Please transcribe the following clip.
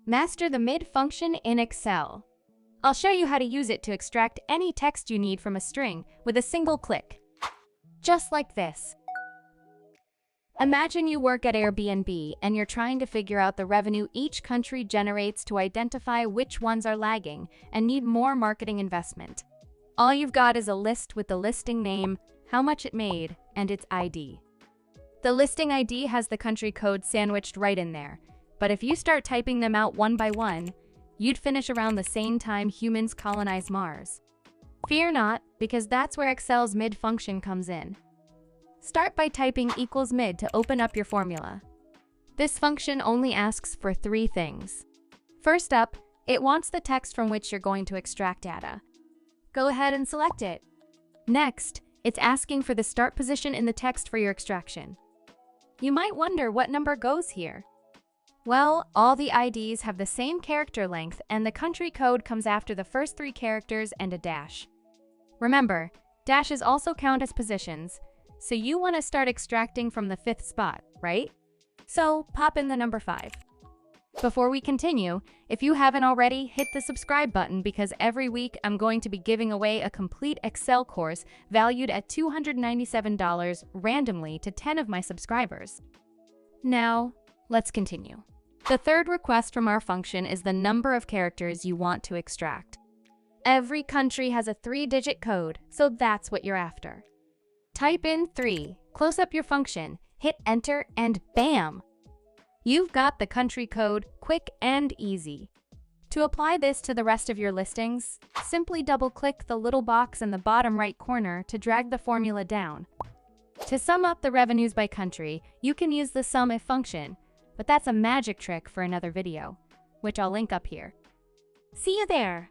Master the mid function in Excel. I'll show you how to use it to extract any text you need from a string with a single click. Just like this. Imagine you work at Airbnb and you're trying to figure out the revenue each country generates to identify which ones are lagging and need more marketing investment. All you've got is a list with the listing name, how much it made, and its ID. The listing ID has the country code sandwiched right in there, but if you start typing them out one by one, you'd finish around the same time humans colonize Mars. Fear not, because that's where Excel's mid function comes in. Start by typing equals mid to open up your formula. This function only asks for 3 things. First up, it wants the text from which you're going to extract data. Go ahead and select it. Next, it's asking for the start position in the text for your extraction. You might wonder what number goes here. Well, all the IDs have the same character length and the country code comes after the first 3 characters and a dash. Remember, dashes also count as positions, so you want to start extracting from the 5th spot, right? So pop in the number 5. Before we continue, if you haven't already, hit the subscribe button because every week I'm going to be giving away a complete Excel course valued at $297 randomly to 10 of my subscribers. Now, let's continue. The third request from our function is the number of characters you want to extract. Every country has a 3-digit code, so that's what you're after. Type in 3, close up your function, hit enter, and bam! You've got the country code, quick and easy. To apply this to the rest of your listings, simply double-click the little box in the bottom right corner to drag the formula down. To sum up the revenues by country, you can use the SUMIF function, but that's a magic trick for another video, which I'll link up here. See you there!